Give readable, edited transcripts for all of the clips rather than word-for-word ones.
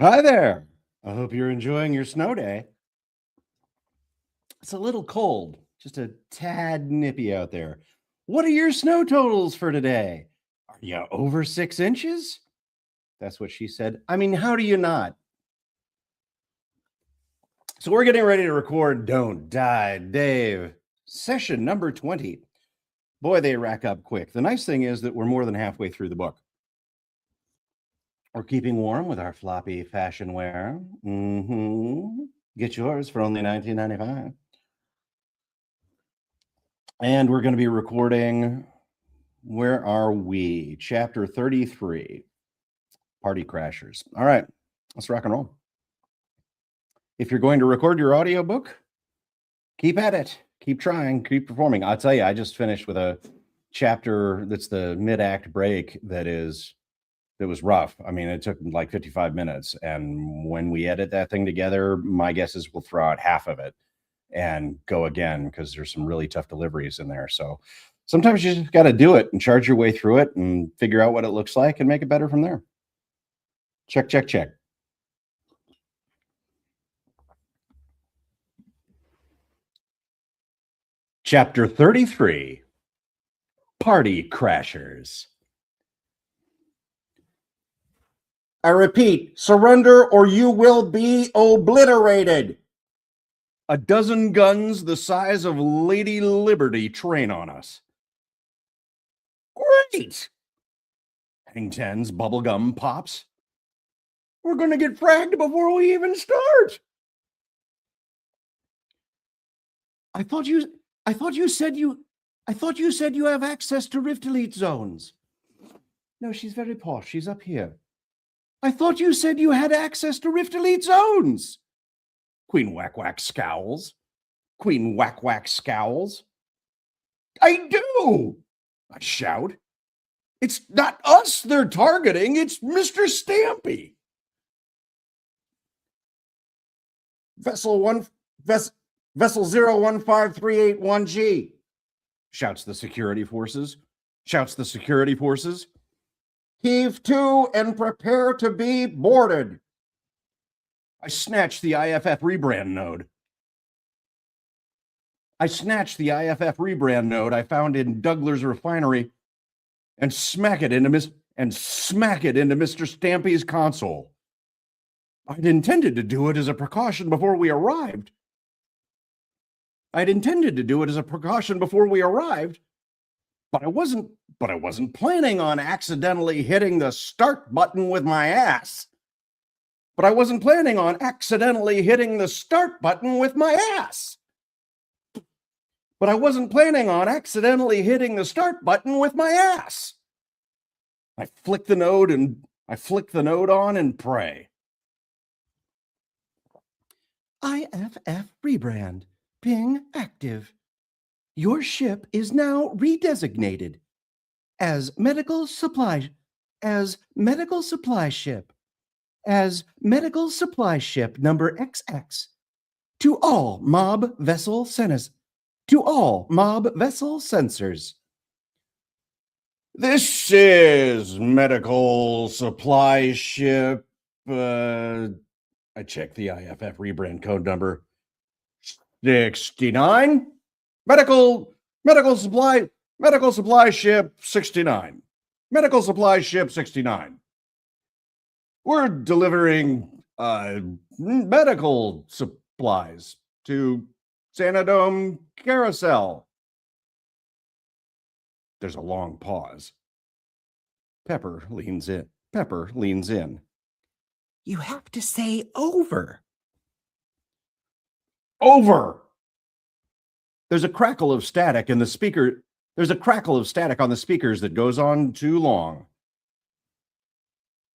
Hi there. I hope you're enjoying your snow day. It's a little cold, just a tad nippy out there. What are your snow totals for today? Are you over 6 inches? That's what she said. I mean, how do you not? So, we're getting ready to record Don't Die Dave, session number 20. Boy, they rack up quick. The nice thing is that we're more than halfway through the book. We're keeping warm with our floppy fashion wear. Get yours for only $19.95. And we're going to be recording, where are we? Chapter 33, Party Crashers. All right, let's rock and roll. If you're going to record your audiobook, keep at it. Keep trying, keep performing. I'll tell you, I just finished with a chapter that's the mid-act break that was rough. I mean, it took like 55 minutes. And when we edit that thing together, my guess is we'll throw out half of it and go again because there's some really tough deliveries in there. So sometimes you just got to do it and charge your way through it and figure out what it looks like and make it better from there. Check, check, check. Chapter 33, Party Crashers. I repeat, surrender or you will be obliterated. A dozen guns the size of Lady Liberty train on us. Great! Hang tens, bubblegum pops. We're going to get fragged before we even start. I thought you said you have access to Rift Elite zones. No, she's very posh. She's up here. I thought you said you had access to Rift Elite zones. Queen Whack Whack scowls. Queen Whack Whack scowls. I do! I shout. It's not us they're targeting, it's Mr. Stampy. Vessel 015381G, shouts the security forces. Heave to and prepare to be boarded. I snatch the IFF rebrand node. I found in Douglas refinery and smack it into Mr. Stampy's console. I'd intended to do it as a precaution before we arrived. But I wasn't planning on accidentally hitting the start button with my ass. But I wasn't planning on accidentally hitting the start button with my ass. I flick the node on and pray. IFF rebrand. Ping active. Your ship is now redesignated as medical supply ship. Number XX. To all mob vessel sensors. This is medical supply ship. I check the IFF rebrand code number 69. Medical supply ship 69. Medical supply ship 69. We're delivering medical supplies to Xanadome Carousel. There's a long pause. Pepper leans in. You have to say over. Over. There's a crackle of static on the speakers that goes on too long.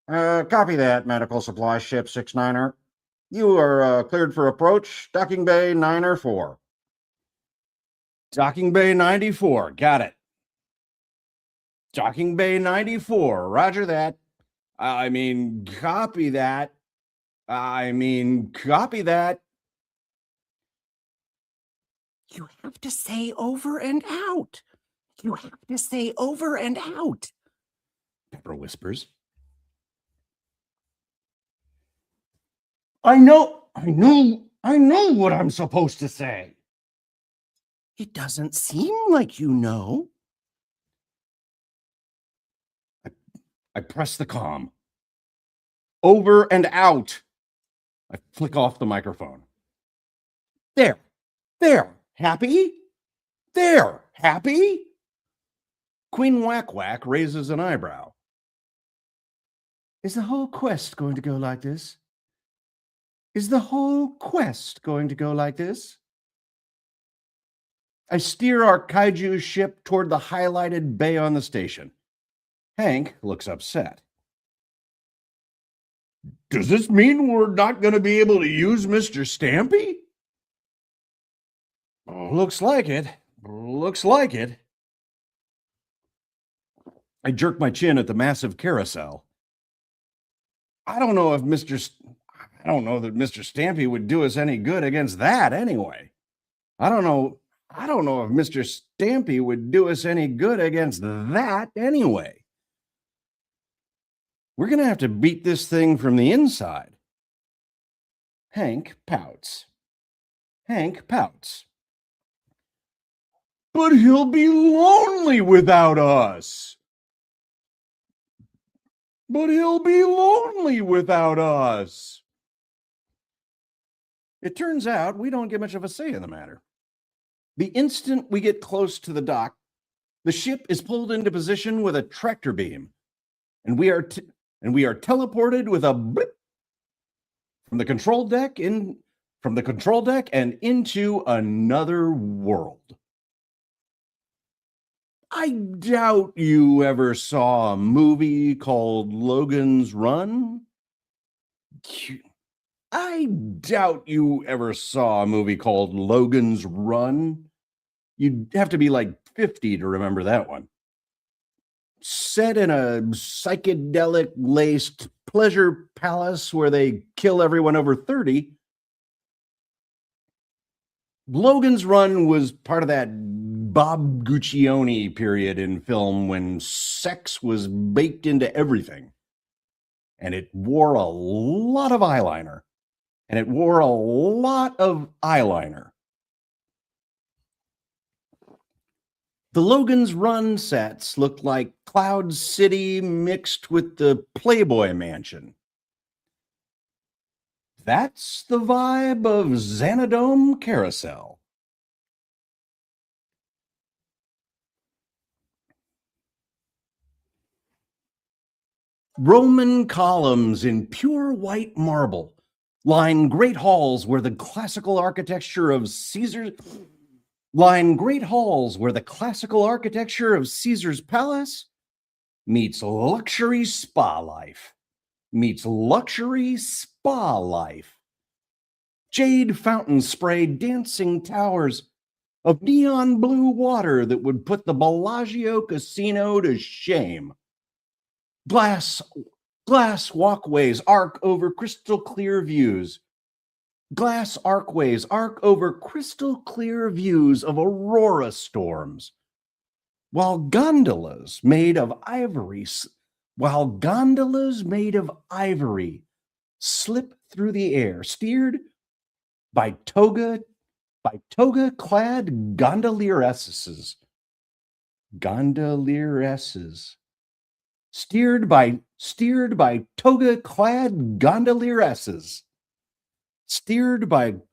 Copy that, medical supply ship 69er. You are cleared for approach, docking bay 9 or 4. Docking bay 94, got it. Docking bay 94, roger that. Copy that. You have to say over and out. Pepper whispers. I know what I'm supposed to say. It doesn't seem like you know. I press the comm. Over and out. I flick off the microphone. There. Happy? There. Happy? Queen Whack Whack raises an eyebrow. Is the whole quest going to go like this? Is the whole quest going to go like this? I steer our kaiju ship toward the highlighted bay on the station. Hank looks upset. Does this mean we're not going to be able to use Mr. Stampy? Looks like it. I jerk my chin at the massive carousel. I don't know that Mr. Stampy would do us any good against that anyway. I don't know if Mr. Stampy would do us any good against that anyway. We're going to have to beat this thing from the inside. Hank pouts. But he'll be lonely without us. It turns out we don't get much of a say in the matter. The instant we get close to the dock, the ship is pulled into position with a tractor beam, and we are teleported with a blip from the control deck and into another world. I doubt you ever saw a movie called Logan's Run. You'd have to be like 50 to remember that one. Set in a psychedelic-laced pleasure palace where they kill everyone over 30, Logan's Run was part of that Bob Guccione period in film when sex was baked into everything. And it wore a lot of eyeliner. The Logan's Run sets looked like Cloud City mixed with the Playboy Mansion. That's the vibe of Xanadome Carousel. Roman columns in pure white marble line great halls where the classical architecture of Caesar's palace meets luxury spa life. Jade fountains spray dancing towers of neon blue water that would put the Bellagio casino to shame. Glass walkways arc over crystal clear views. Glass arcways arc over crystal clear views of aurora storms, while gondolas made of ivory slip through the air, steered by toga-clad gondolieresses. Steered by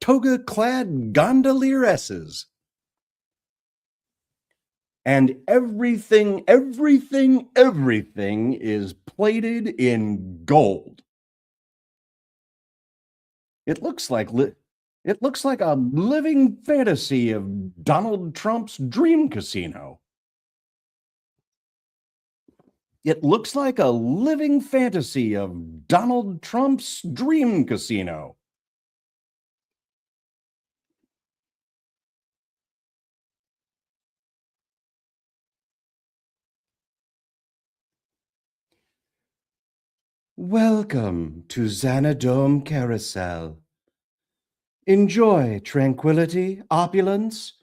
toga-clad gondolieresses. And everything is plated in gold. It looks like a living fantasy of Donald Trump's dream casino. It looks like a living fantasy of Donald Trump's dream casino. Welcome to Xanadome Carousel. Enjoy tranquility, opulence,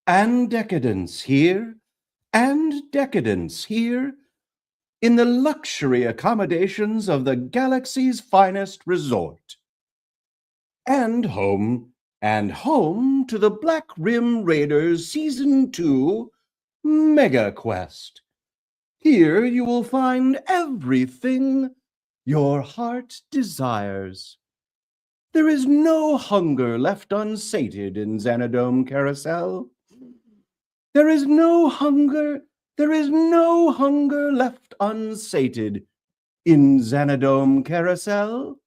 and decadence here in the luxury accommodations of the galaxy's finest resort. And home to the Black Rim Raiders Season 2 Mega Quest. Here you will find everything your heart desires. There is no hunger left unsated in Xanadome Carousel. There is no hunger left unsated in Xanadome Carousel.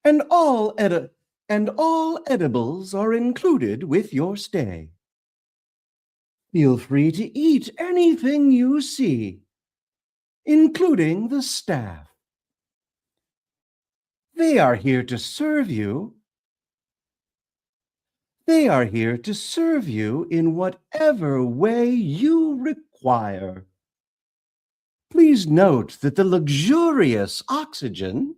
And all edibles are included with your stay. Feel free to eat anything you see, including the staff. They are here to serve you. They are here to serve you in whatever way you require. Please note that the luxurious oxygen,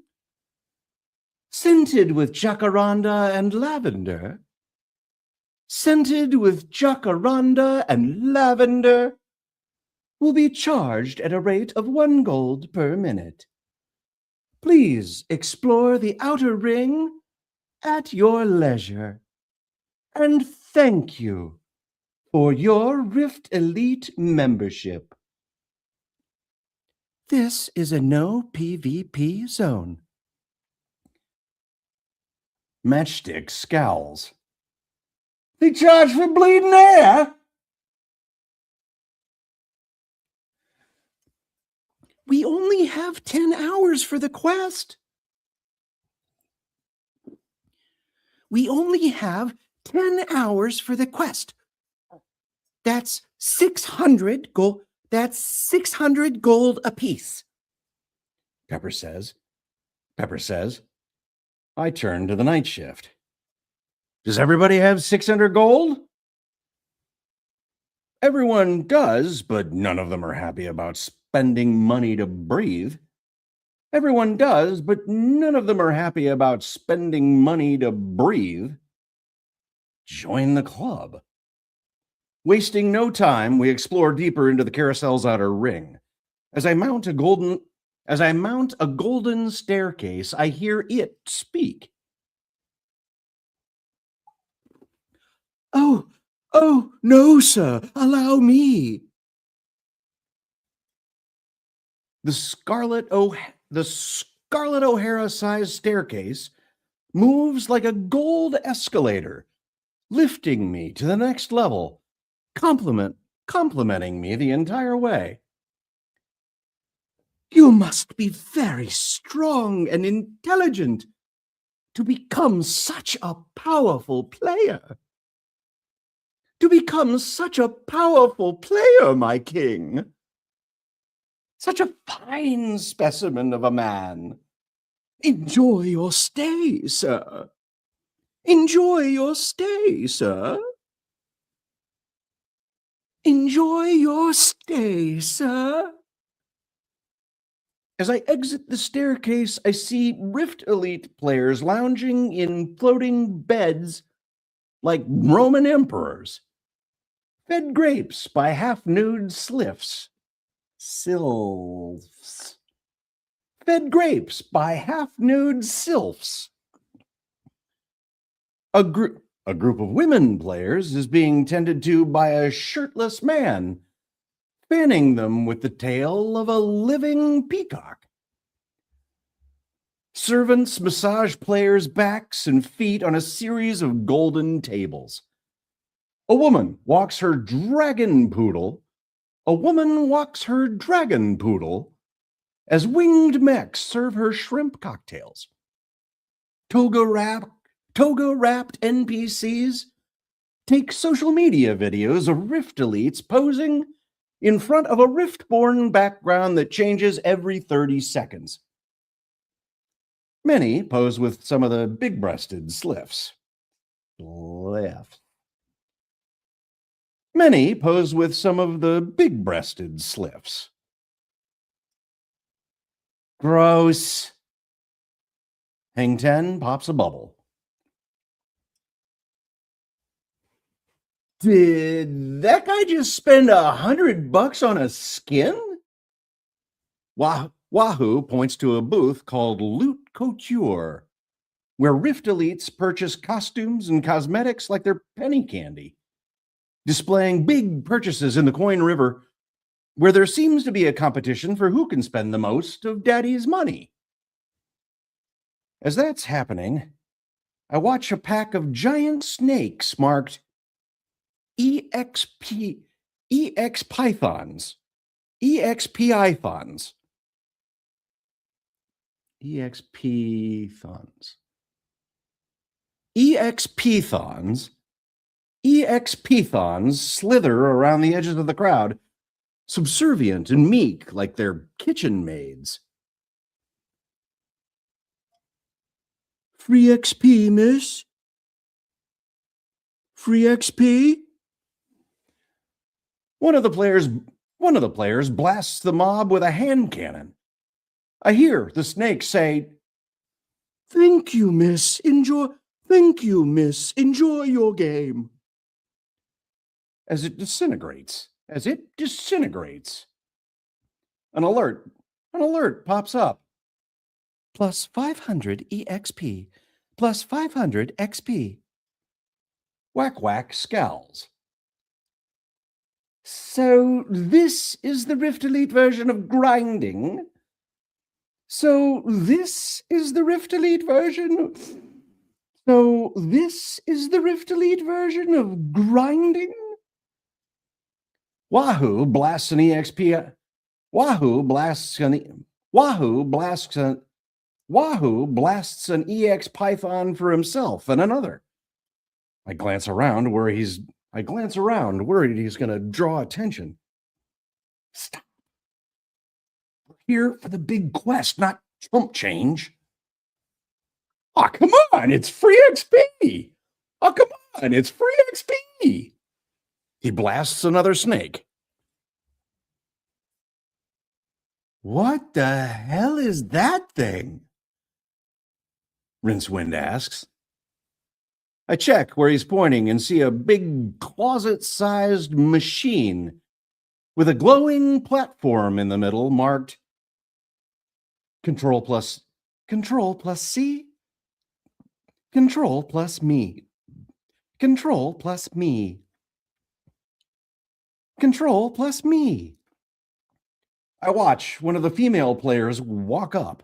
scented with jacaranda and lavender, will be charged at a rate of 1 gold per minute. Please explore the outer ring at your leisure. And thank you for your Rift Elite membership. This is a no PvP zone. Matchstick scowls. They charge for bleeding air? We only have 10 hours for the quest. We only have 10 hours for the quest. That's 600 gold. That's 600 gold apiece. Pepper says. I turn to the night shift. Does everybody have 600 gold? Everyone does, but none of them are happy about spending money to breathe. Everyone does, but none of them are happy about spending money to breathe. Join the club. Wasting no time, we explore deeper into the carousel's outer ring. As I mount a golden staircase, I hear it speak. Oh, no, sir. Allow me. The Scarlet O'Hara-sized staircase moves like a gold escalator, lifting me to the next level, complimenting me the entire way. You must be very strong and intelligent to become such a powerful player. My king. Such a fine specimen of a man. Enjoy your stay, sir. Enjoy your stay, sir. As I exit the staircase, I see Rift Elite players lounging in floating beds like Roman emperors, fed grapes by half-nude sylphs. Fed grapes by half-nude sylphs. A group of women players is being tended to by a shirtless man, fanning them with the tail of a living peacock. Servants massage players' backs and feet on a series of golden tables. A woman walks her dragon poodle as winged mechs serve her shrimp cocktails. Toga-wrapped NPCs take social media videos of Rift Elites posing in front of a Riftborn background that changes every 30 seconds. Many pose with some of the big-breasted sylphs. Many pose with some of the big-breasted sylphs. Gross. Hang 10 pops a bubble. Did that guy just spend $100 on a skin? Wahoo points to a booth called Loot Couture. where Rift elites purchase costumes and cosmetics like they're penny candy, displaying big purchases in the Coin River, where there seems to be a competition for who can spend the most of Daddy's money. As that's happening, I watch a pack of giant snakes marked EXP Pythons. EXP slither around the edges of the crowd, subservient and meek like they're kitchen maids. Free XP, miss? Free XP? One of the players blasts the mob with a hand cannon. I hear the snake say, "Thank you, miss. Thank you, miss. Enjoy your game." As it disintegrates. An alert pops up. Plus 500 EXP. Plus 500 XP. Whack Whack scowls. So this is the Rift Elite version of grinding? Wahoo blasts an EXP. Wahoo blasts an EX Python for himself and another. I glance around worried he's going to draw attention. Stop. We're here for the big quest, not chump change. Oh, come on, it's free XP. He blasts another snake. What the hell is that thing? Rincewind asks. I check where he's pointing and see a big closet-sized machine with a glowing platform in the middle marked Control plus C, Control plus me, Control plus me, Control plus me. I watch one of the female players walk up.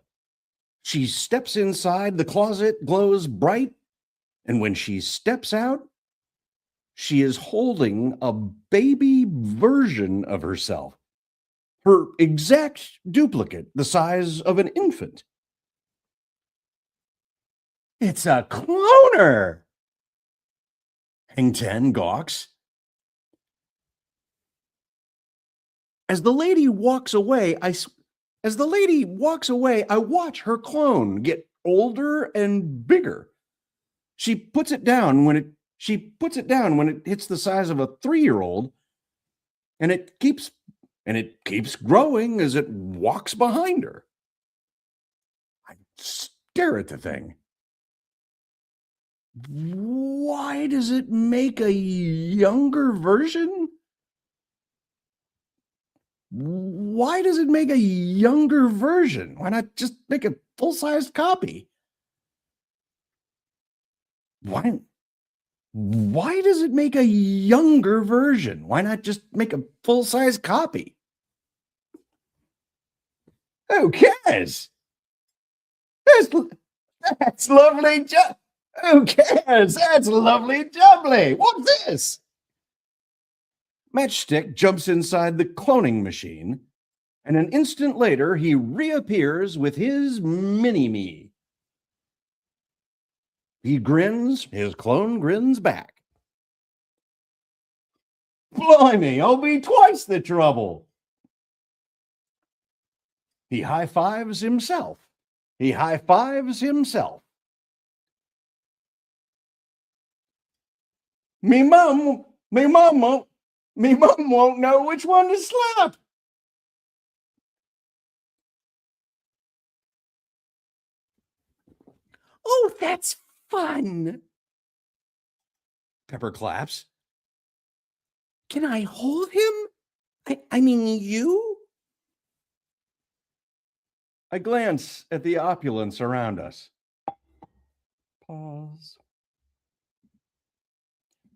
She steps inside, the closet glows bright, and when she steps out, she is holding a baby version of herself, her exact duplicate, the size of an infant. It's a cloner! Hang Ten gawks. As the lady walks away, I watch her clone get older and bigger. She puts it down when it hits the size of a 3-year-old, and it keeps growing as it walks behind her. I stare at the thing. Why does it make a younger version? Why not just make a full-sized copy? Why does it make a younger version? Why not just make a full-size copy? Who cares? That's lovely. Who cares? That's lovely jubbly. What's this? Matchstick jumps inside the cloning machine, and an instant later, he reappears with his mini-me. He grins, his clone grins back. Blimey, I'll be twice the trouble. He high-fives himself. Me mum won't know which one to slap. Oh, that's fun. Pepper claps. Can I hold him? I mean, you? I glance at the opulence around us. Pause.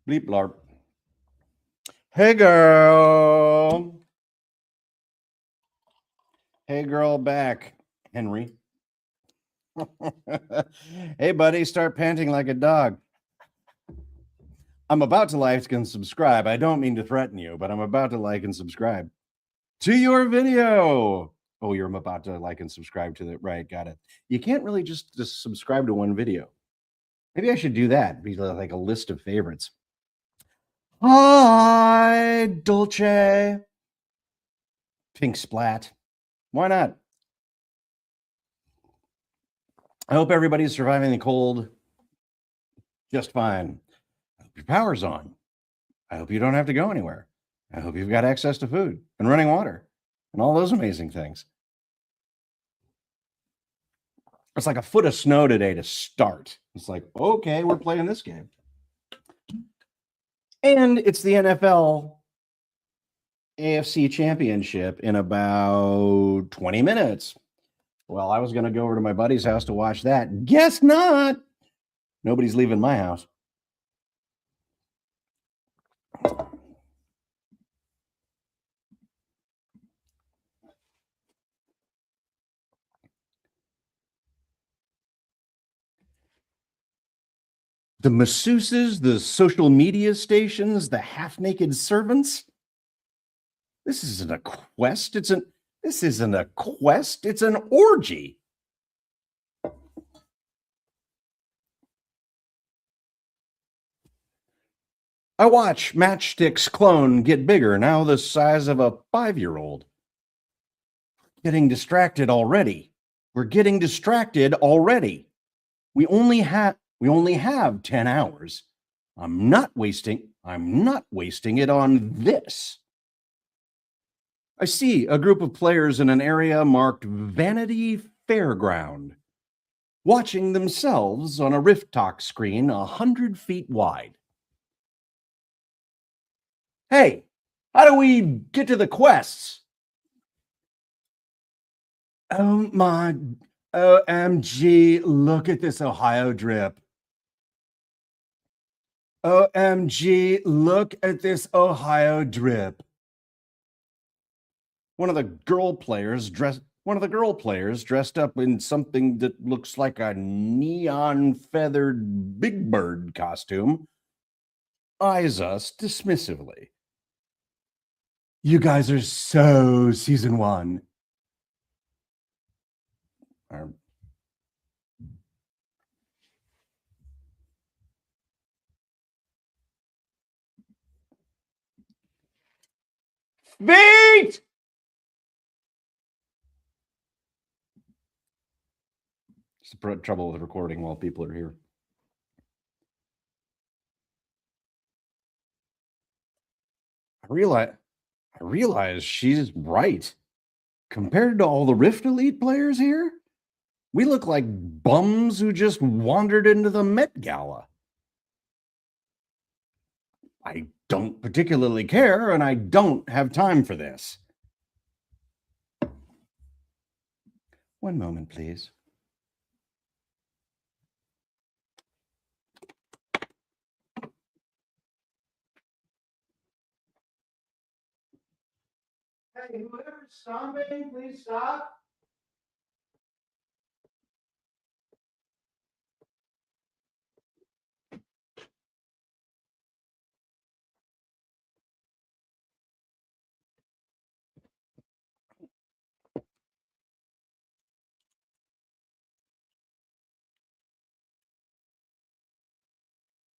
Bleep blarp. Hey, girl. Hey, girl, back, Henry. Hey, buddy, start panting like a dog. I'm about to like and subscribe. I don't mean to threaten you, but I'm about to like and subscribe to your video. Oh, you're about to like and subscribe to the right. Got it. You can't really just subscribe to one video. Maybe I should do that. Be like a list of favorites. Hi, Dolce. Pink splat. Why not? I hope everybody's surviving the cold just fine. I hope your power's on. I hope you don't have to go anywhere. I hope you've got access to food and running water and all those amazing things. It's like a foot of snow today to start. It's like, okay, we're playing this game. And it's the NFL AFC Championship in about 20 minutes. Well, I was going to go over to my buddy's house to watch that. Guess not. Nobody's leaving my house. The masseuses, the social media stations, the half-naked servants. This isn't a quest. This isn't a quest. It's an orgy. I watch Matchstick's clone get bigger, now the size of a 5-year-old. Getting distracted already. We're getting distracted already. We only have 10 hours. I'm not wasting it on this. I see a group of players in an area marked Vanity Fairground, watching themselves on a Rift Talk screen 100 feet wide. Hey, how do we get to the quests? Oh my, OMG, look at this Ohio drip. OMG, look at this Ohio drip. One of the girl players dressed up in something that looks like a neon feathered Big Bird costume eyes us dismissively. You guys are so season 1. Feet! It's the trouble with recording while people are here. I realize she's right. Compared to all the Rift Elite players here, we look like bums who just wandered into the Met Gala. I don't particularly care, and I don't have time for this. One moment, please. Hey, whoever's stomping, please stop.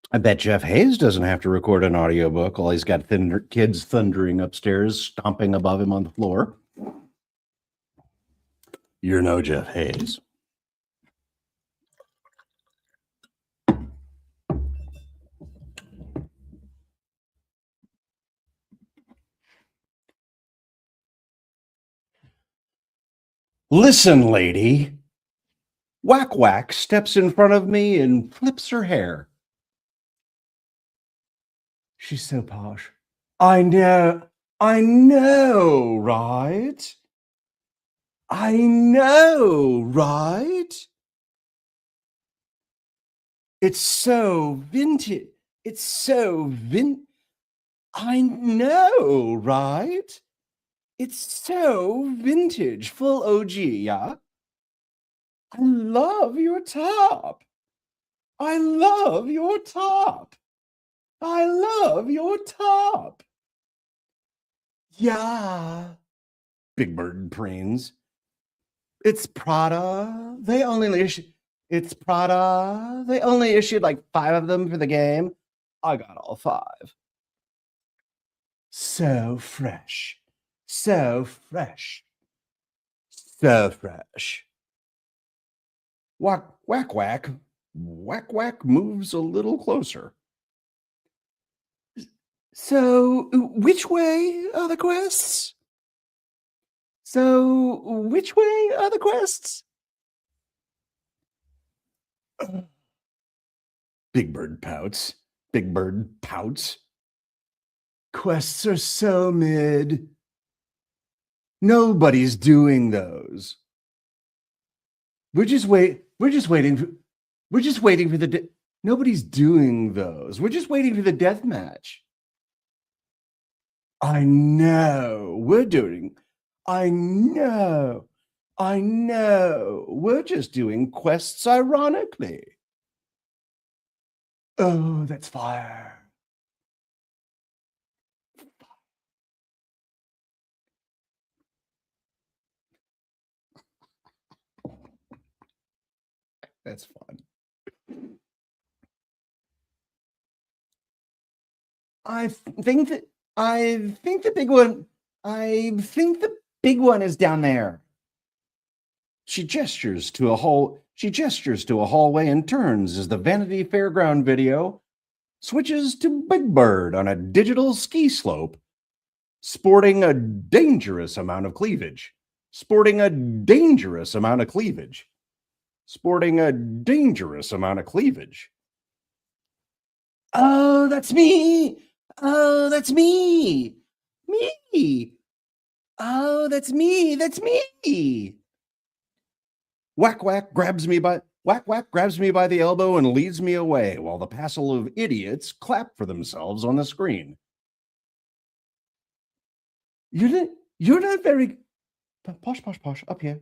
I bet Jeff Hayes doesn't have to record an audiobook while he's got kids thundering upstairs, stomping above him on the floor. You're no Jeff Hayes. Listen, lady. Whack Whack steps in front of me and flips her hair. She's so posh. I know, right? I know, right? It's so vintage. It's so I know, right? It's so vintage, full OG, yeah? I love your top. I love your top. I love your top. Yeah. Big Bird preens. It's Prada. It's Prada. They only issued like 5 of them for the game. I got all 5. So fresh. So fresh. So fresh. Whack, whack, whack. Whack, whack moves a little closer. So, which way are the quests? So, which way are the quests? Big Bird pouts. Big Bird pouts. Quests are so mid. Nobody's doing those. We're just waiting for nobody's doing those. We're just waiting for the death match. I know. I know. We're just doing quests ironically. Oh, that's fire. That's fun. I think the big one is down there. She gestures to a hallway and turns as the Vanity Fairground video switches to Big Bird on a digital ski slope, sporting a dangerous amount of cleavage. Sporting a dangerous amount of cleavage. Oh, that's me. Oh, that's me. Me. Oh, that's me. That's me. Whack whack grabs me by the elbow and leads me away while the passel of idiots clap for themselves on the screen. You're not very posh up here.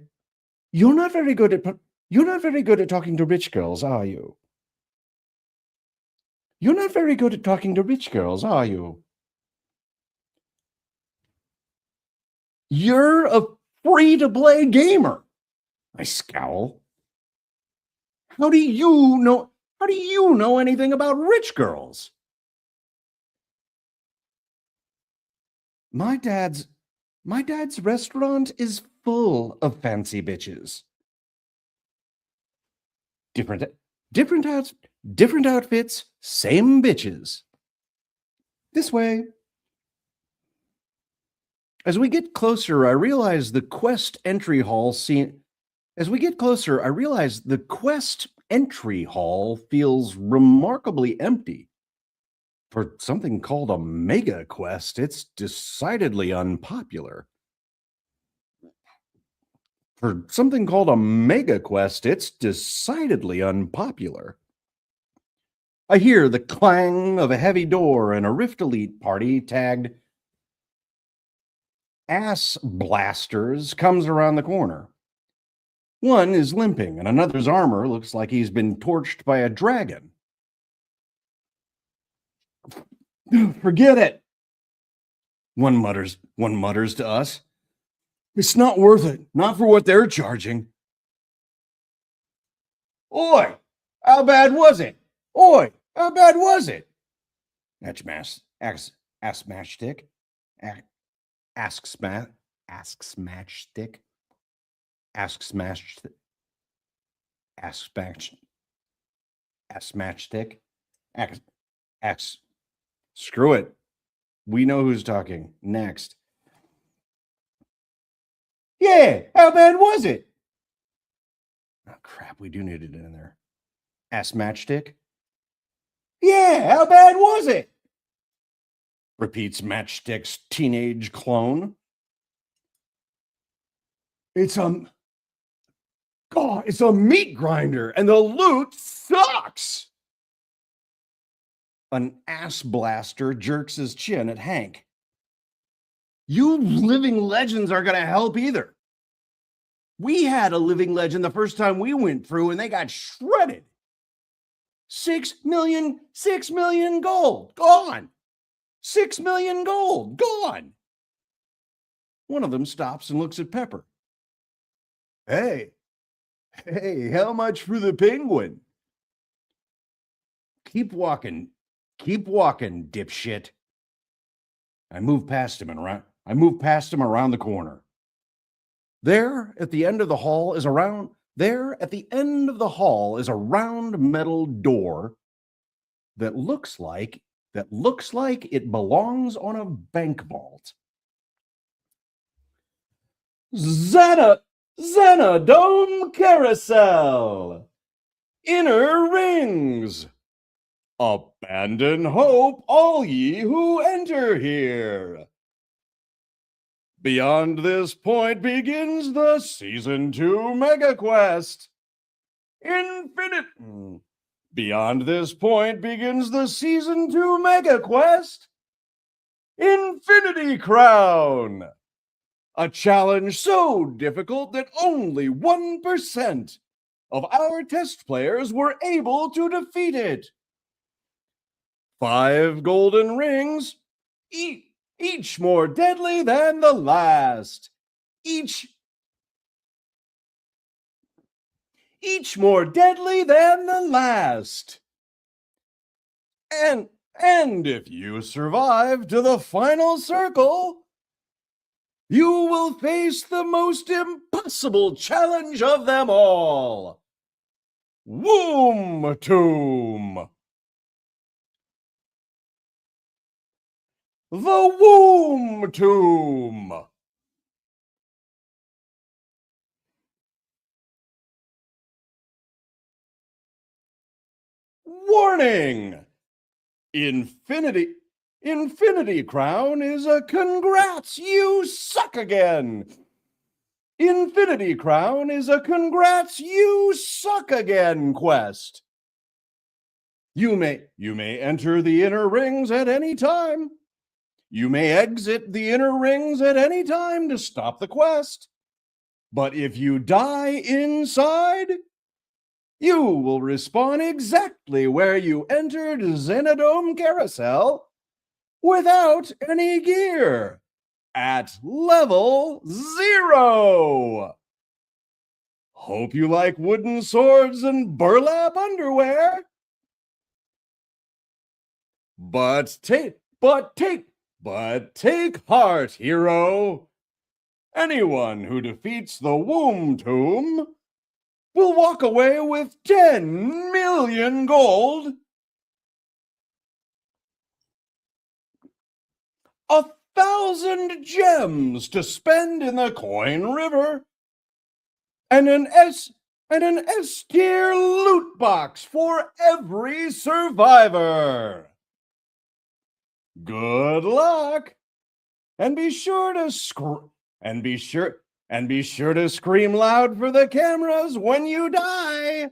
You're not very good at talking to rich girls, are you? You're not very good at talking to rich girls, are you? You're a free-to-play gamer. I scowl. How do you know anything about rich girls? My dad's restaurant is full of fancy bitches. Different outfits, same bitches. This way. As we get closer, I realize the quest entry hall feels remarkably empty. For something called a mega quest, it's decidedly unpopular. I hear the clang of a heavy door and a Rift Elite party tagged Ass Blasters comes around the corner. One is limping, and another's armor looks like he's been torched by a dragon. Forget it, one mutters to us. It's not worth it, not for what they're charging. Oi, how bad was it? Asks Matchstick. Asks Matchstick. Screw it. We know who's talking. Next. Yeah, how bad was it? Oh, crap, we do need it in there. Ask Matchstick. Yeah, how bad was it? Repeats Matchstick's teenage clone. It's a meat grinder, and the loot sucks. An ass blaster jerks his chin at Hank. You living legends are going to help either. We had a living legend the first time we went through and they got shredded. 6 million gold, gone. 6 million gold, gone. One of them stops and looks at Pepper. Hey, how much for the penguin? Keep walking, dipshit. I moved past him around the corner. There at the end of the hall is a round metal door that looks like it belongs on a bank vault. Xenodome Carousel. Inner rings. Abandon hope, all ye who enter here. Beyond this point begins the Season 2 Mega Quest. Beyond this point begins the Season 2 Mega Quest. Infinity Crown. A challenge so difficult that only 1% of our test players were able to defeat it. 5 golden rings, each more deadly than the last. Each more deadly than the last. And if you survive to the final circle, you will face the most impossible challenge of them all. Womb Tomb. The Womb Tomb. Warning! Infinity Crown is a congrats, you suck again. Infinity Crown is a congrats, you suck again quest. You may enter the inner rings at any time. You may exit the inner rings at any time to stop the quest. But if you die inside, you will respawn exactly where you entered Xenodome Carousel without any gear at level 0. Hope you like wooden swords and burlap underwear. But take heart, hero. Anyone who defeats the Womb Tomb will walk away with 10 million gold, 1,000 gems to spend in the Coin River, and an S-tier loot box for every survivor. Good luck, and be sure to scream loud for the cameras when you die.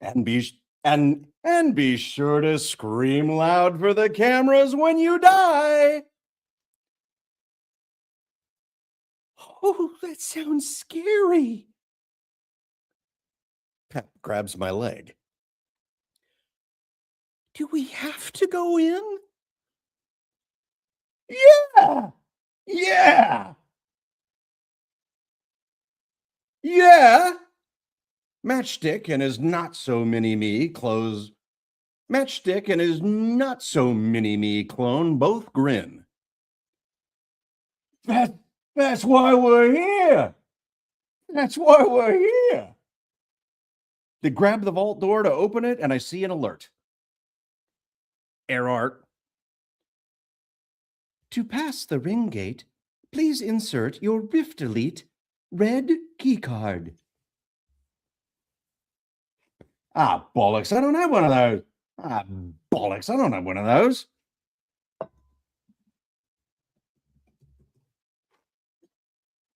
And be sure to scream loud for the cameras when you die. Oh, that sounds scary. Pep grabs my leg. Do we have to go in? Yeah. Matchstick and his not so mini me clone both grin. That's why we're here. They grab the vault door to open it, and I see an alert. Error. To pass the ring gate, please insert your Rift Elite red keycard. Ah, bollocks, I don't have one of those.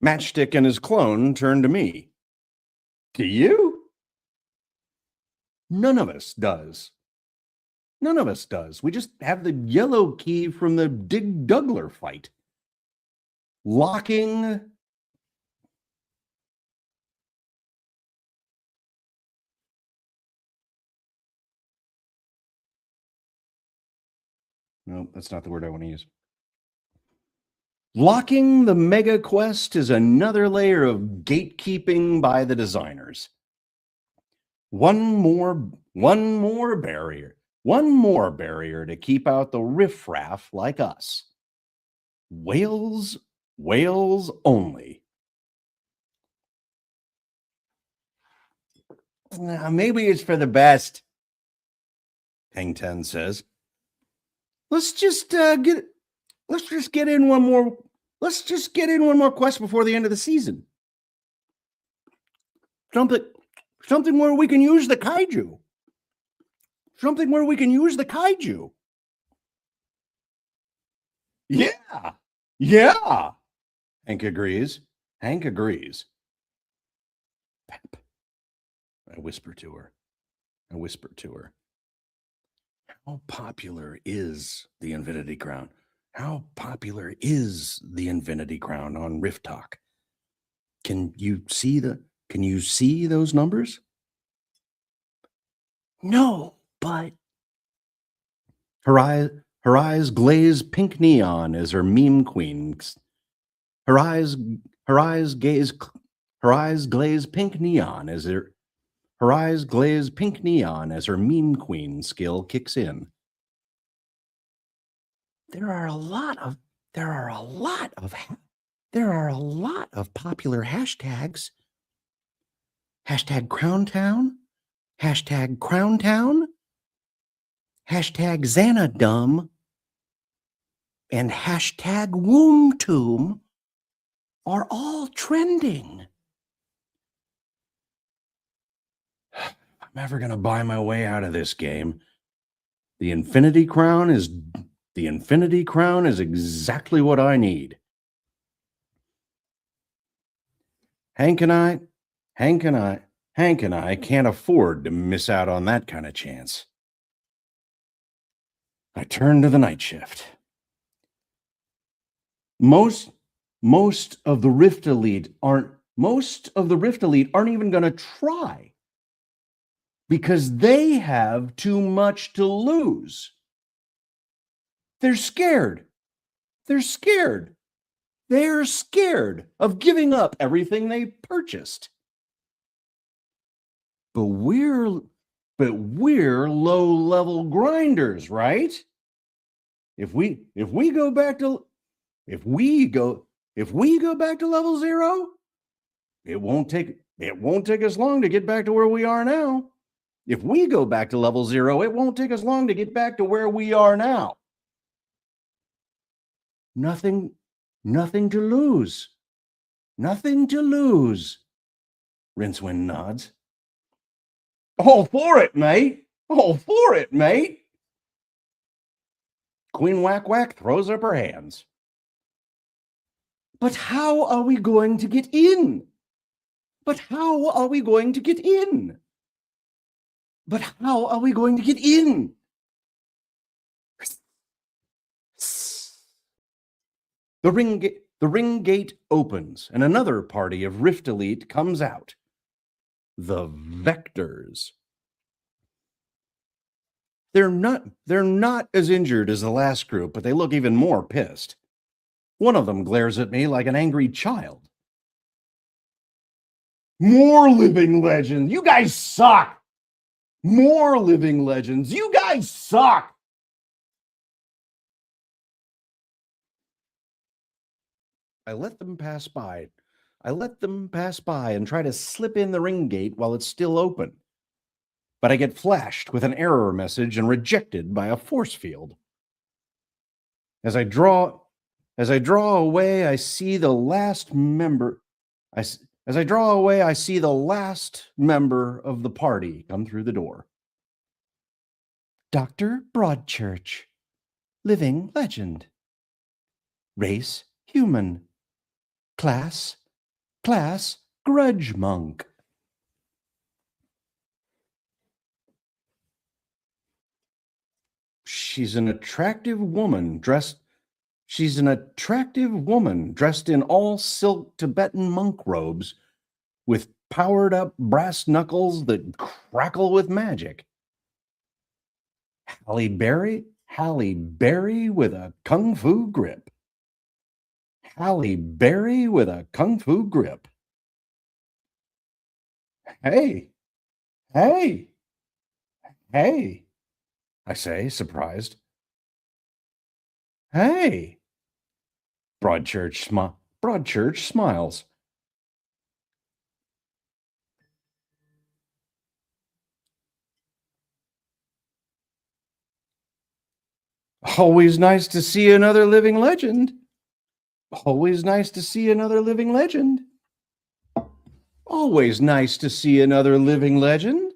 Matchstick and his clone turn to me. To you? None of us does. None of us does. We just have the yellow key from the Dig Dougler fight. Locking. No, that's not the word I want to use. Locking the Mega Quest is another layer of gatekeeping by the designers. One more barrier to keep out the riffraff like us. Whales only. Maybe it's for the best, Hang Ten says. Let's just get in one more quest before the end of the season. Something where we can use the kaiju. Yeah. Hank agrees. Pep. I whisper to her. How popular is the Infinity Crown? How popular is the Infinity Crown on Rift Talk? Can you see those numbers? No, but her eyes glaze pink neon as her meme queen. Her eyes glaze pink neon as her meme queen skill kicks in. There are a lot of popular hashtags. Hashtag Crowntown, hashtag Crowntown, hashtag Xanadum, and hashtag Womb Tomb are all trending. If I'm ever going to buy my way out of this game, the Infinity Crown is exactly what I need. Hank and I can't afford to miss out on that kind of chance. I turn to the night shift. Most of the Rift Elite aren't even going to try because they have too much to lose. They're scared. They're scared of giving up everything they purchased. But we're low-level grinders, right? If we go back to level 0, it won't take us long to get back to where we are now. If we go back to level 0, it won't take us long to get back to where we are now. Nothing to lose. Rincewind nods. All for it, mate. Queen Whack Whack throws up her hands. But how are we going to get in? The ring gate opens, and another party of Rift Elite comes out. The Vectors. They're not as injured as the last group, but they look even more pissed. One of them glares at me like an angry child. More living legends. You guys suck. More living legends. You guys suck. I let them pass by and try to slip in the ring gate while it's still open. But I get flashed with an error message and rejected by a force field. As I draw away, I see the last member of the party come through the door. Dr. Broadchurch, living legend. Race, human. Class, grudge monk. She's an attractive woman dressed in all silk Tibetan monk robes with powered up brass knuckles that crackle with magic. Halle Berry with a kung fu grip. Halle Berry with a kung fu grip. Hey, hey, hey, I say, surprised. Hey. Broadchurch smiles. Always nice to see another living legend. Always nice to see another living legend. Always nice to see another living legend.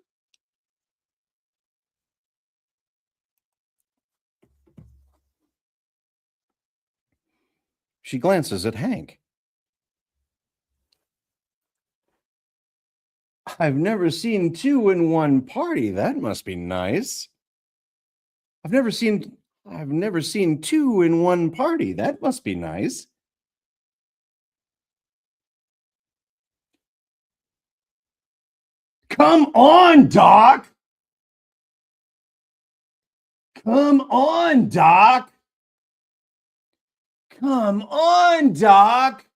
She glances at Hank. I've never seen two in one party. That must be nice. I've never seen two in one party. That must be nice. Come on, Doc. Come on, Doc. Come on, Doc.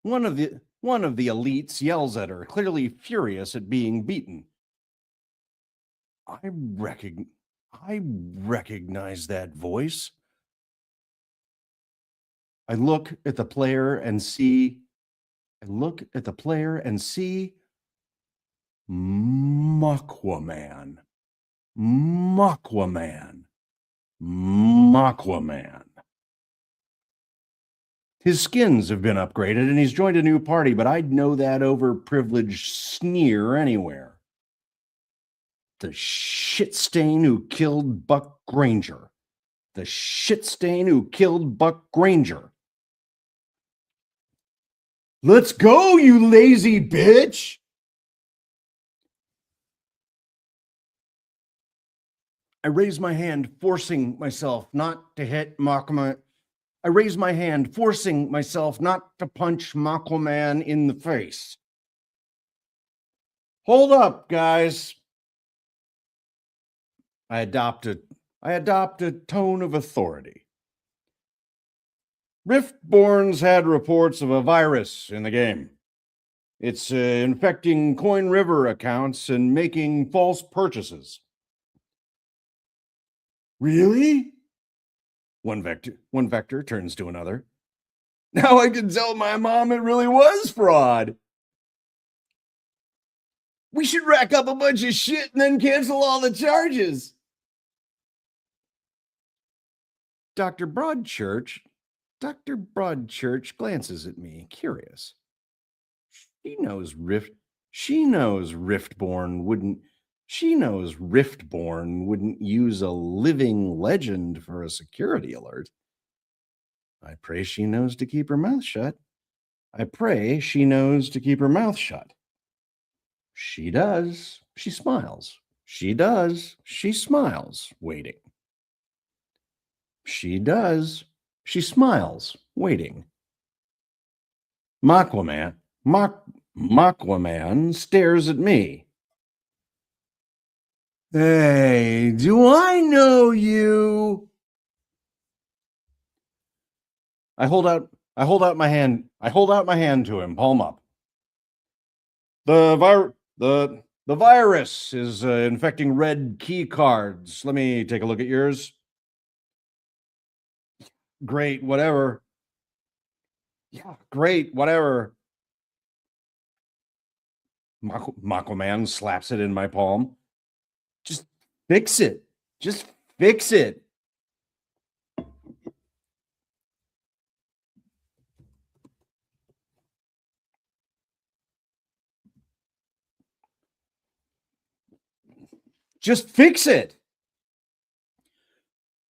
One of the elites yells at her, clearly furious at being beaten. I recognize that voice. I look at the player and see Maqua-Man. His skins have been upgraded and he's joined a new party, but I'd know that overprivileged sneer anywhere. The shit stain who killed Buck Granger. The shit stain who killed Buck Granger. Let's go, you lazy bitch. I raise my hand, forcing myself not to hit Maqua-Man. I raise my hand, forcing myself not to punch Maqua-Man in the face. Hold up, guys. I adopt a tone of authority. Riftborn's had reports of a virus in the game. It's infecting Coin River accounts and making false purchases. Really? One vector turns to another. Now I can tell my mom it really was fraud. We should rack up a bunch of shit and then cancel all the charges. Dr. Broadchurch glances at me, curious. She knows Riftborn wouldn't use a living legend for a security alert. I pray she knows to keep her mouth shut. She does. She smiles. She does. She smiles, waiting. She does. She smiles, waiting. Maqua-Man stares at me. Hey, do I know you? I hold out my hand to him, palm up. The virus is infecting red key cards. Let me take a look at yours. Great, whatever. Yeah, great, whatever. Maqua-Man slaps it in my palm. Just fix it. Just fix it. Just fix it.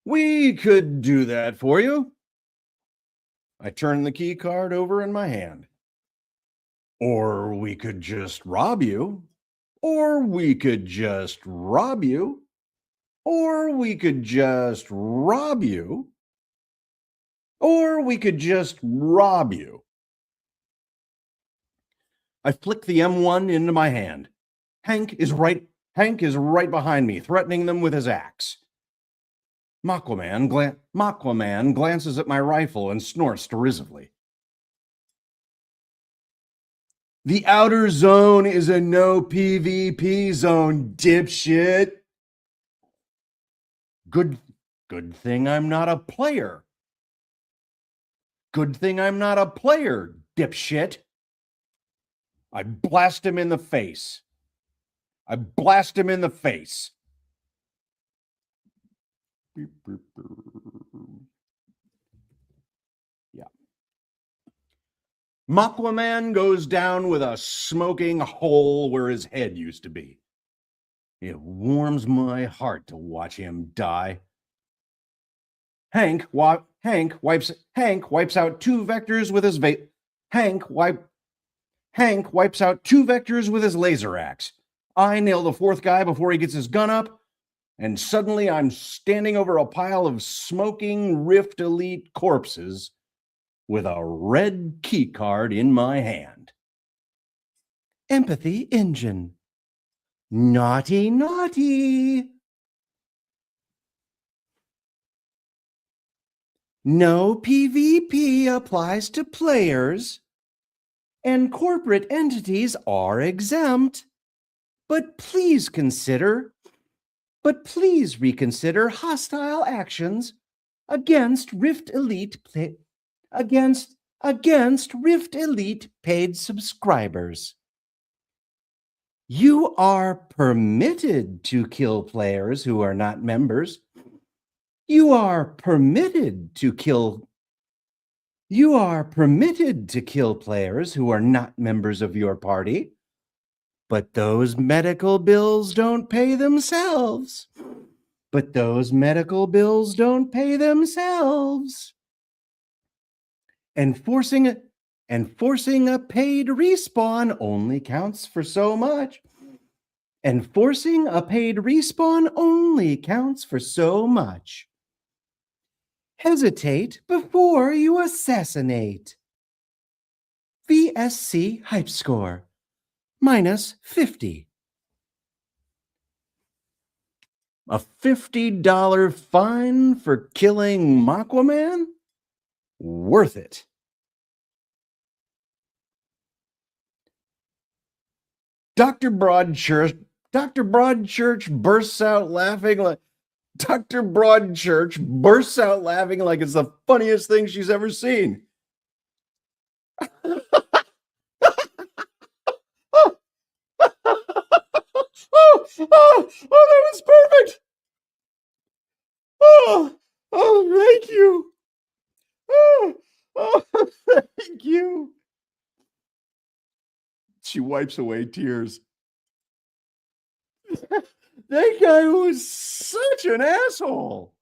We could do that for you. I turn the key card over in my hand. Or we could just rob you. Or we could just rob you. Or we could just rob you. I flick the M1 into my hand. Hank is right behind me, threatening them with his axe. Aquaman glances at my rifle and snorts derisively. The outer zone is a no PvP zone, dipshit. Good thing I'm not a player. Good thing I'm not a player, dipshit. I blast him in the face. Yeah. Aquaman goes down with a smoking hole where his head used to be. It warms my heart to watch him die. Hank wipes out two vectors with his Hank wipes out two vectors with his laser axe. I nail the fourth guy before he gets his gun up, and suddenly I'm standing over a pile of smoking Rift Elite corpses with a red key card in my hand. Empathy engine. Naughty, naughty. No PvP applies to players, and corporate entities are exempt. But please reconsider hostile actions against Rift Elite paid subscribers. You are permitted to kill players who are not members. You are permitted to kill players who are not members of your party. But those medical bills don't pay themselves. Enforcing a paid respawn only counts for so much. Hesitate before you assassinate. VSC hype score -50. A $50 fine for killing Aquaman? Worth it. Dr. Broadchurch bursts out laughing like it's the funniest thing she's ever seen. That was perfect. Thank you. Thank you. She wipes away tears. That guy was such an asshole.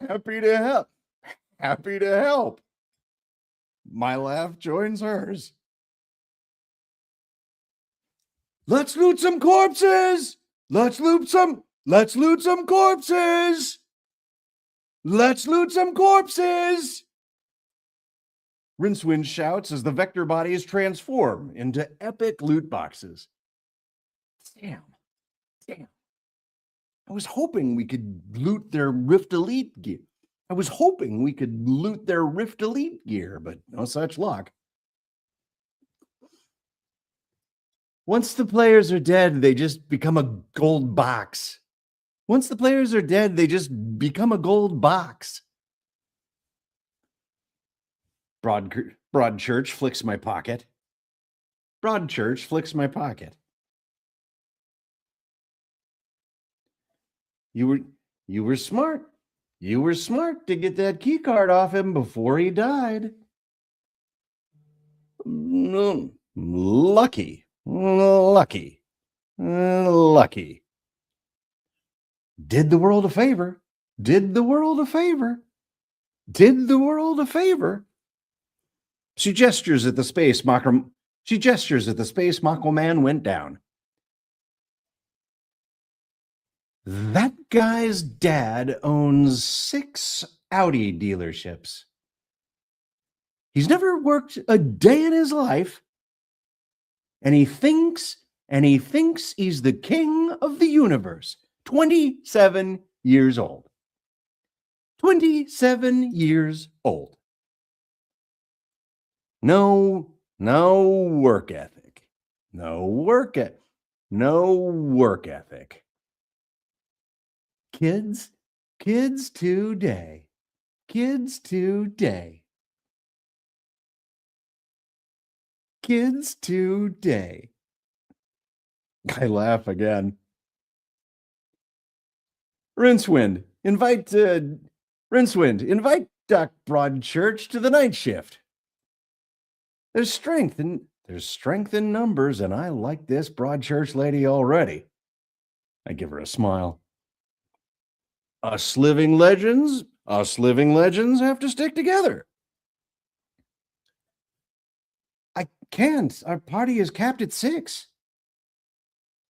Happy to help. My laugh joins hers. Let's loot some corpses. Rincewind shouts as the vector bodies transform into epic loot boxes. Damn. I was hoping we could loot their Rift Elite gear. But no such luck. Once the players are dead, they just become a gold box. Broadchurch flicks my pocket. You were smart. You were smart to get that key card off him before he died. Lucky. Did the world a favor. She gestures at the space Aquaman went down. That guy's dad owns 6 Audi dealerships. He's never worked a day in his life, and he thinks he's the king of the universe. 27 years old. 27 years old. No work ethic. No work ethic. Kids today. Kids today. Kids today. I laugh again. Rincewind, invite Doc Broadchurch to the night shift. There's strength in numbers, and I like this Broadchurch lady already. I give her a smile. Us living legends have to stick together. I can't. Our party is capped at 6.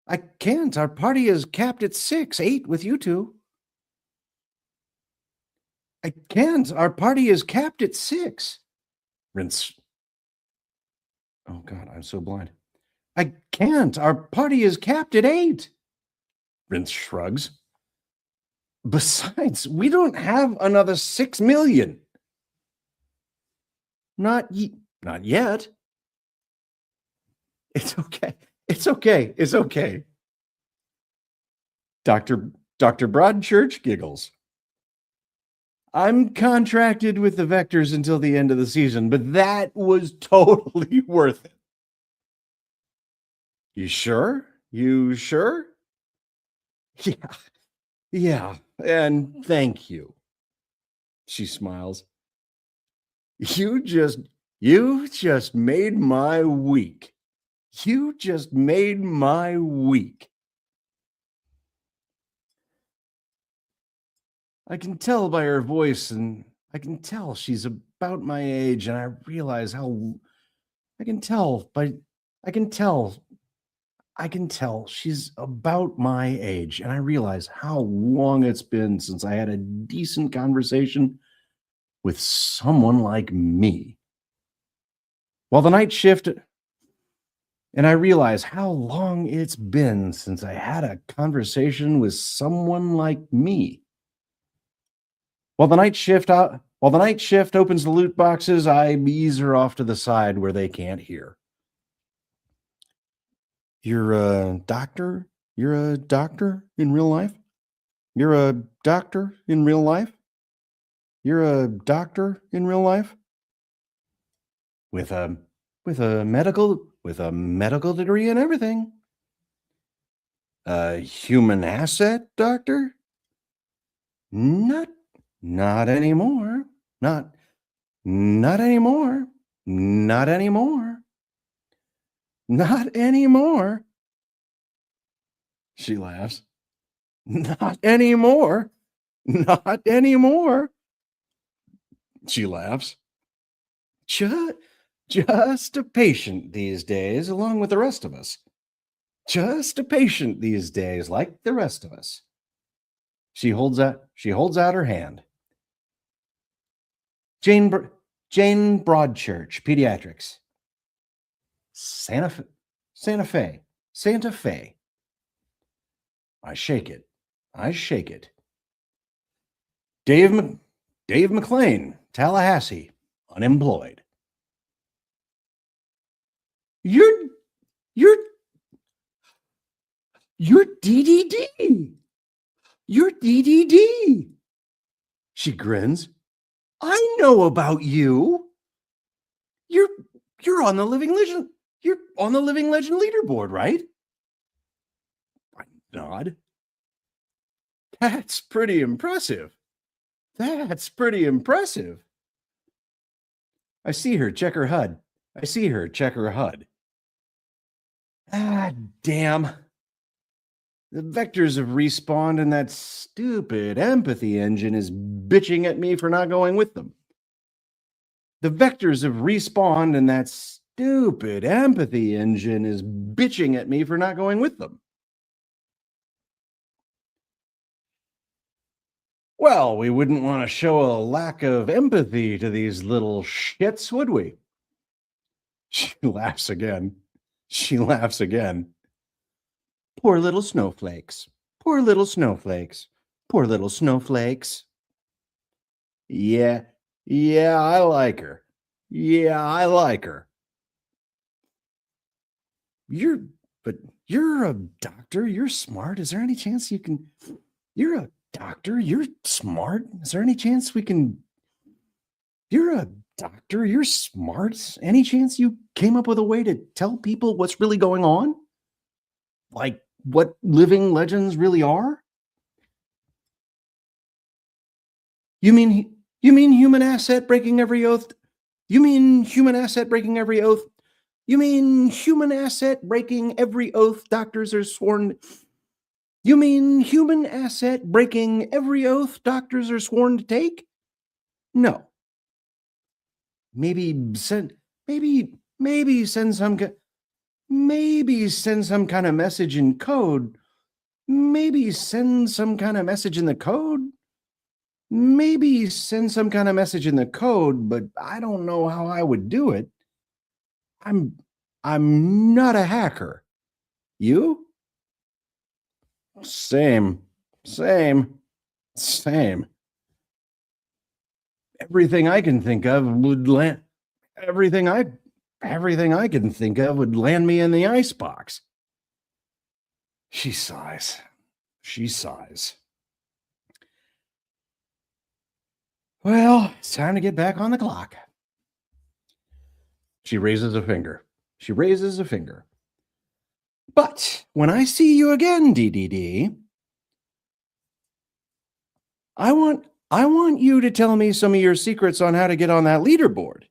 I can't. Our party is capped at 6, 8 with you two. I can't. Our party is capped at 6. Rince. Oh God, I'm so blind. I can't. Our party is capped at 8. Rince shrugs. Besides, we don't have another 6 million. Not yet. It's okay. It's okay. It's okay. Dr. Broadchurch giggles. I'm contracted with the Vectors until the end of the season, but that was totally worth it. You sure? You sure? Yeah, and thank you. She smiles. You just made my week. You just made my week. I can tell by her voice, and I can tell she's about my age, and I realize how I can tell she's about my age, and I realize how long it's been since I had a decent conversation with someone like me. While the night shift, and I realize how long it's been since I had a conversation with someone like me. While the night shift opens the loot boxes, I ease her off to the side where they can't hear. You're a doctor? You're a doctor in real life? You're a doctor in real life? You're a doctor in real life? With a medical degree and everything. A human asset doctor? Not anymore. Not anymore. Not anymore. Not anymore. She laughs. Not anymore. Not anymore. She laughs. Just a patient these days, along with the rest of us. Just a patient these days, like the rest of us. She holds out her hand. Jane Broadchurch, pediatrics. Santa Fe. I shake it. Dave McLean, Tallahassee, unemployed. You're DDD. You're DDD. She grins. I know about you. You're on the Living Legend. You're on the Living Legend leaderboard, right? I nod. That's pretty impressive. I see her check her HUD. Ah, damn. The Vectors have respawned, and that stupid empathy engine is bitching at me for not going with them. The Vectors have respawned, and that stupid empathy engine is bitching at me for not going with them. Well, we wouldn't want to show a lack of empathy to these little shits, would we? She laughs again. She laughs again. Poor little snowflakes. Poor little snowflakes. Poor little snowflakes. Yeah, yeah, I like her. Yeah, I like her. But you're a doctor. You're smart. Is there any chance you can? You're a doctor. You're smart. Is there any chance we can? You're a doctor. You're smart. Any chance you came up with a way to tell people what's really going on? Like what living legends really are? You mean human asset breaking every oath? You mean human asset breaking every oath? You mean human asset breaking every oath doctors are sworn? You mean human asset breaking every oath doctors are sworn to take? No. Maybe send maybe send some maybe send some kind of message in code. Maybe send some kind of message in the code. Maybe send some kind of message in the code, but I don't know how I would do it. I'm not a hacker. You? Same. Everything I can think of would land everything I can think of would land me in the icebox. She sighs. Well, it's time to get back on the clock. She raises a finger. But when I see you again, DDD, I want you to tell me some of your secrets on how to get on that leaderboard.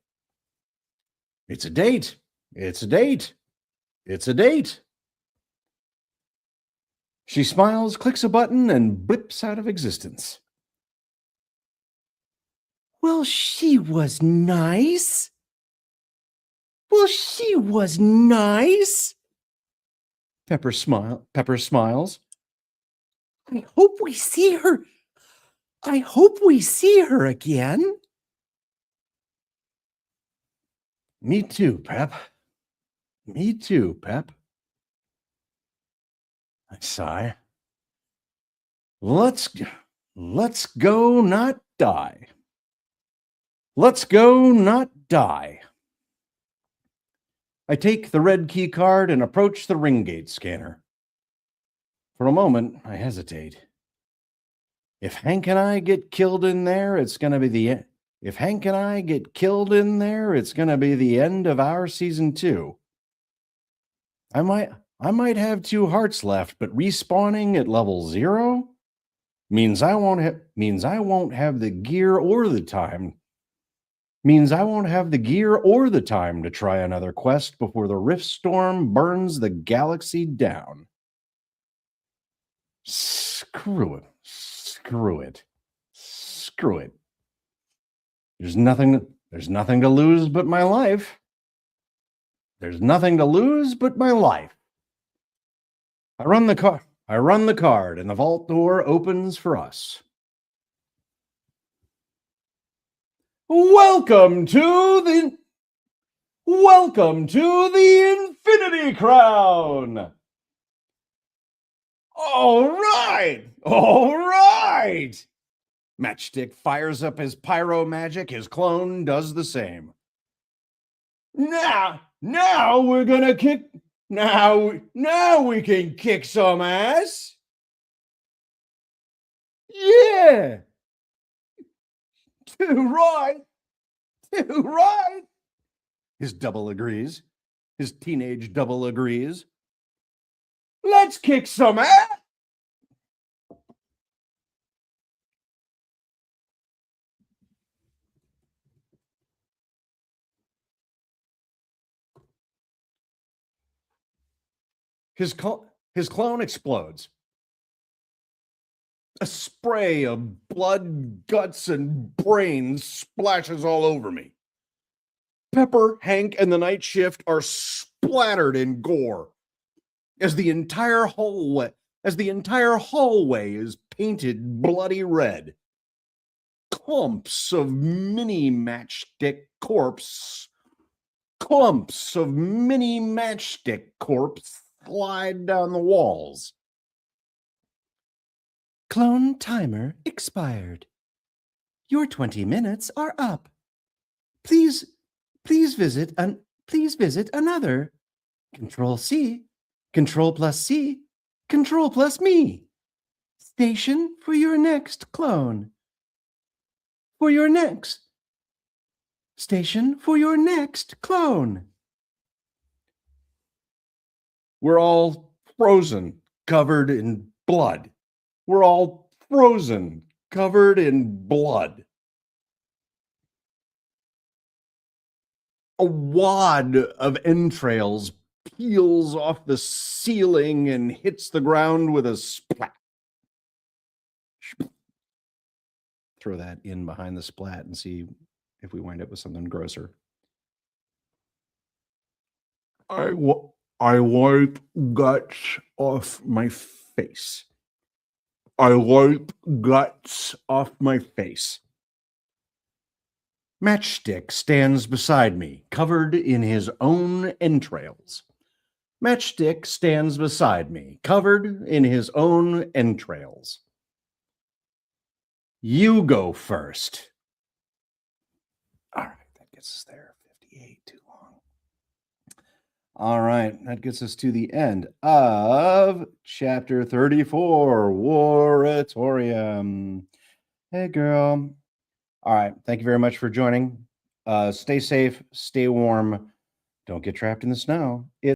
It's a date. She smiles, clicks a button, and blips out of existence. Well, she was nice. Pepper smiles. I hope we see her again. Me too, Pep. I sigh. Let's go not die. I take the red key card and approach the ring gate scanner. For a moment, I hesitate. If Hank and I get killed in there, it's going to be the end. If Hank and I get killed in there, it's going to be the end of our season 2. I might have 2 hearts left, but respawning at level 0 means I won't have the gear or the time. To try another quest before the rift storm burns the galaxy down. Screw it. There's nothing to lose but my life. I run the card and the vault door opens for us. Welcome to the Infinity Crown. All right. Matchstick fires up his pyro magic. His clone does the same. Now we're gonna kick. Now we can kick some ass. Yeah. Too right. His teenage double agrees. Let's kick some ass. His clone explodes. A spray of blood, guts, and brains splashes all over me. Pepper, Hank, and the night shift are splattered in gore as the entire hallway is painted bloody red. clumps of mini matchstick corpse. Clumps of mini matchstick corpse slide down the walls. Clone timer expired. Your 20 minutes are up. Please visit another. Control C, Control plus C, Control plus me. Station for your next clone. Station for your next clone. We're all frozen, covered in blood. We're all frozen, covered in blood. A wad of entrails peels off the ceiling and hits the ground with a splat. Throw that in behind the splat and see if we wind up with something grosser. I wipe guts off my face. I wipe guts off my face. Matchstick stands beside me, covered in his own entrails. Matchstick stands beside me, covered in his own entrails. You go first. All right, that gets us there. 58, too long. All right, that gets us to the end of chapter 34, Waratorium. Hey, girl. All right, thank you very much for joining. Stay safe, stay warm. Don't get trapped in the snow.